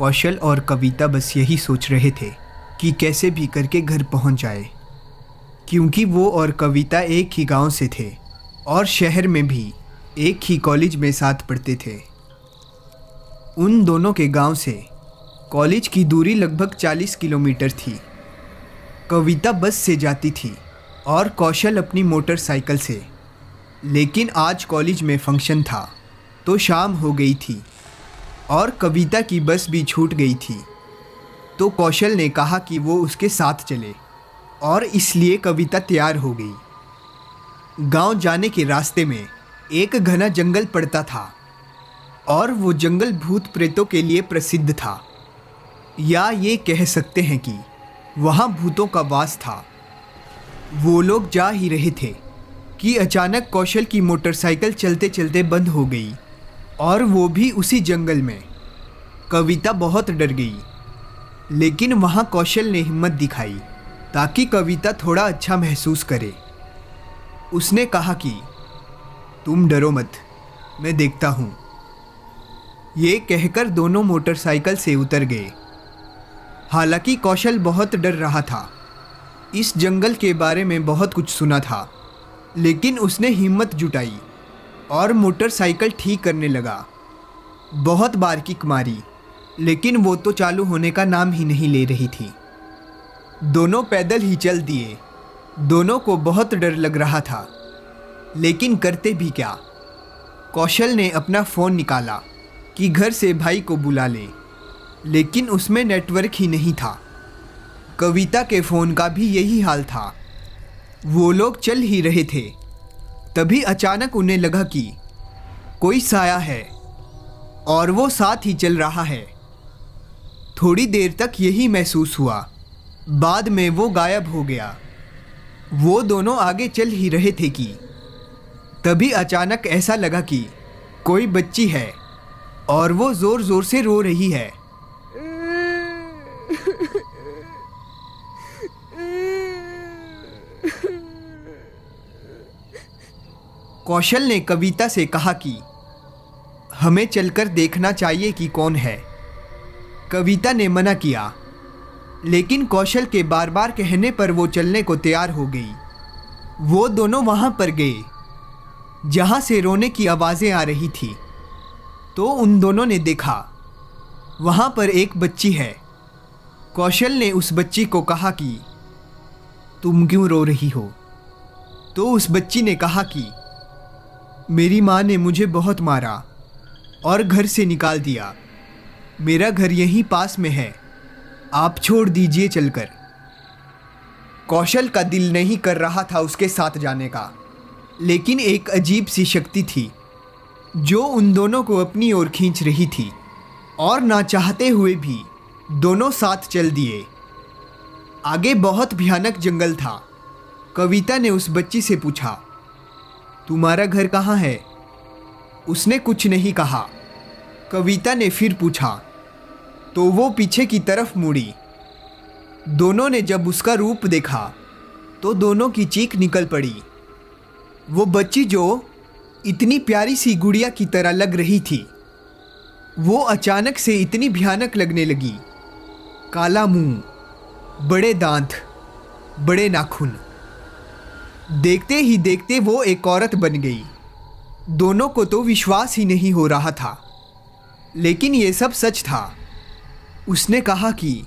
कौशल और कविता बस यही सोच रहे थे कि कैसे भी करके घर पहुंच जाए, क्योंकि वो और कविता एक ही गांव से थे और शहर में भी एक ही कॉलेज में साथ पढ़ते थे। उन दोनों के गांव से कॉलेज की दूरी लगभग 40 किलोमीटर थी। कविता बस से जाती थी और कौशल अपनी मोटरसाइकिल से। लेकिन आज कॉलेज में फंक्शन था तो शाम हो गई थी और कविता की बस भी छूट गई थी। तो कौशल ने कहा कि वो उसके साथ चले और इसलिए कविता तैयार हो गई। गांव जाने के रास्ते में एक घना जंगल पड़ता था और वो जंगल भूत प्रेतों के लिए प्रसिद्ध था, या ये कह सकते हैं कि वहाँ भूतों का वास था। वो लोग जा ही रहे थे कि अचानक कौशल की मोटरसाइकिल चलते चलते बंद हो गई, और वो भी उसी जंगल में। कविता बहुत डर गई, लेकिन वहाँ कौशल ने हिम्मत दिखाई ताकि कविता थोड़ा अच्छा महसूस करे। उसने कहा कि तुम डरो मत, मैं देखता हूँ। ये कहकर दोनों मोटरसाइकिल से उतर गए। हालांकि कौशल बहुत डर रहा था, इस जंगल के बारे में बहुत कुछ सुना था, लेकिन उसने हिम्मत जुटाई और मोटरसाइकिल ठीक करने लगा। बहुत बार किक मारी, लेकिन वो तो चालू होने का नाम ही नहीं ले रही थी। दोनों पैदल ही चल दिए। दोनों को बहुत डर लग रहा था, लेकिन करते भी क्या। कौशल ने अपना फ़ोन निकाला कि घर से भाई को बुला ले, लेकिन उसमें नेटवर्क ही नहीं था। कविता के फ़ोन का भी यही हाल था। वो लोग चल ही रहे थे, तभी अचानक उन्हें लगा कि कोई साया है और वो साथ ही चल रहा है। थोड़ी देर तक यही महसूस हुआ, बाद में वो गायब हो गया। वो दोनों आगे चल ही रहे थे कि तभी अचानक ऐसा लगा कि कोई बच्ची है और वो ज़ोर ज़ोर से रो रही है। कौशल ने कविता से कहा कि हमें चलकर देखना चाहिए कि कौन है। कविता ने मना किया, लेकिन कौशल के बार बार कहने पर वो चलने को तैयार हो गई। वो दोनों वहां पर गए जहां से रोने की आवाज़ें आ रही थी। तो उन दोनों ने देखा वहां पर एक बच्ची है। कौशल ने उस बच्ची को कहा कि तुम क्यों रो रही हो? तो उस बच्ची ने कहा कि मेरी माँ ने मुझे बहुत मारा और घर से निकाल दिया। मेरा घर यहीं पास में है, आप छोड़ दीजिए चलकर। कौशल का दिल नहीं कर रहा था उसके साथ जाने का, लेकिन एक अजीब सी शक्ति थी जो उन दोनों को अपनी ओर खींच रही थी, और ना चाहते हुए भी दोनों साथ चल दिए। आगे बहुत भयानक जंगल था। कविता ने उस बच्ची से पूछा, तुम्हारा घर कहाँ है? उसने कुछ नहीं कहा। कविता ने फिर पूछा, तो वो पीछे की तरफ मुड़ी। दोनों ने जब उसका रूप देखा तो दोनों की चीख निकल पड़ी। वो बच्ची जो इतनी प्यारी सी गुड़िया की तरह लग रही थी, वो अचानक से इतनी भयानक लगने लगी। काला मुंह, बड़े दांत, बड़े नाखून। देखते ही देखते वो एक औरत बन गई। दोनों को तो विश्वास ही नहीं हो रहा था, लेकिन ये सब सच था। उसने कहा कि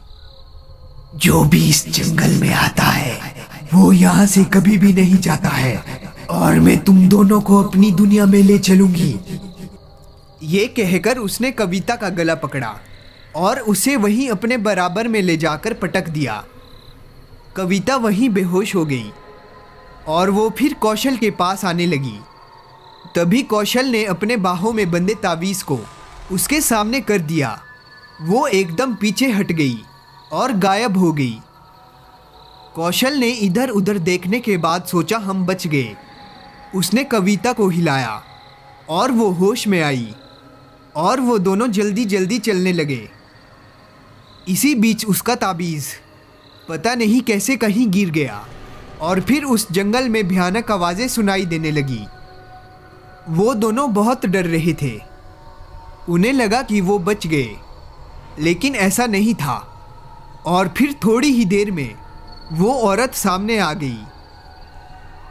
जो भी इस जंगल में आता है वो यहाँ से कभी भी नहीं जाता है, और मैं तुम दोनों को अपनी दुनिया में ले चलूंगी। ये कहकर उसने कविता का गला पकड़ा और उसे वहीं अपने बराबर में ले जाकर पटक दिया। कविता वहीं बेहोश हो गई और वो फिर कौशल के पास आने लगी। तभी कौशल ने अपने बाहों में बंधे तावीज़ को उसके सामने कर दिया। वो एकदम पीछे हट गई और गायब हो गई। कौशल ने इधर उधर देखने के बाद सोचा हम बच गए। उसने कविता को हिलाया और वो होश में आई और वो दोनों जल्दी जल्दी चलने लगे। इसी बीच उसका ताबीज़ पता नहीं कैसे कहीं गिर गया और फिर उस जंगल में भयानक आवाज़ें सुनाई देने लगी। वो दोनों बहुत डर रहे थे। उन्हें लगा कि वो बच गए, लेकिन ऐसा नहीं था। और फिर थोड़ी ही देर में वो औरत सामने आ गई।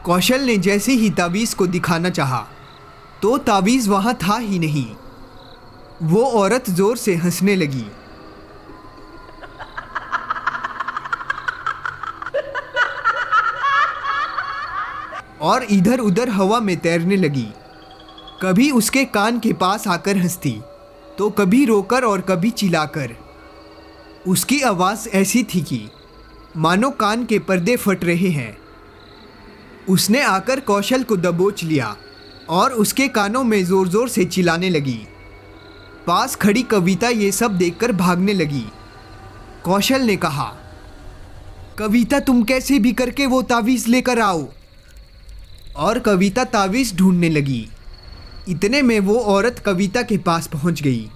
कौशल ने जैसे ही तावीज़ को दिखाना चाहा तो तावीज़ वहाँ था ही नहीं। वो औरत जोर से हंसने लगी। और इधर उधर हवा में तैरने लगी। कभी उसके कान के पास आकर हंसती तो कभी रोकर और कभी चिल्लाकर। उसकी आवाज़ ऐसी थी कि मानो कान के पर्दे फट रहे हैं। उसने आकर कौशल को दबोच लिया और उसके कानों में ज़ोर ज़ोर से चिल्लाने लगी। पास खड़ी कविता ये सब देखकर भागने लगी। कौशल ने कहा, कविता तुम कैसे भी करके वो तावीज़ लेकर आओ। और कविता तावीज़ ढूंढने लगी। इतने में वो औरत कविता के पास पहुंच गई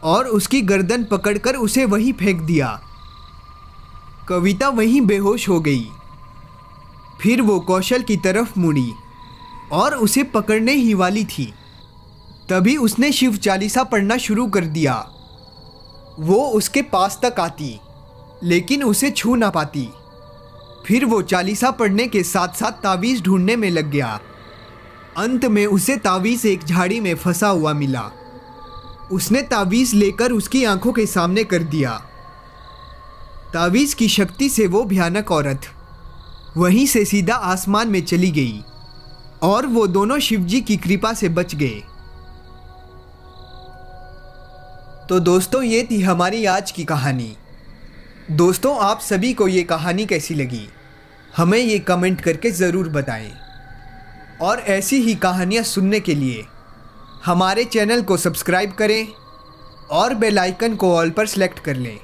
और उसकी गर्दन पकड़कर उसे वहीं फेंक दिया। कविता वहीं बेहोश हो गई। फिर वो कौशल की तरफ मुड़ी और उसे पकड़ने ही वाली थी। तभी उसने शिव चालीसा पढ़ना शुरू कर दिया। वो उसके पास तक आती लेकिन उसे छू ना पाती। फिर वो चालीसा पढ़ने के साथ साथ तावीज़ ढूंढने में लग गया। अंत में उसे तावीज़ एक झाड़ी में फंसा हुआ मिला। उसने तावीज़ लेकर उसकी आंखों के सामने कर दिया। तावीज़ की शक्ति से वो भयानक औरत वहीं से सीधा आसमान में चली गई और वो दोनों शिवजी की कृपा से बच गए। तो दोस्तों, ये थी हमारी आज की कहानी। दोस्तों, आप सभी को ये कहानी कैसी लगी हमें ये कमेंट करके ज़रूर बताएं। और ऐसी ही कहानियाँ सुनने के लिए हमारे चैनल को सब्सक्राइब करें और बेल आइकन को ऑल पर सेलेक्ट कर लें।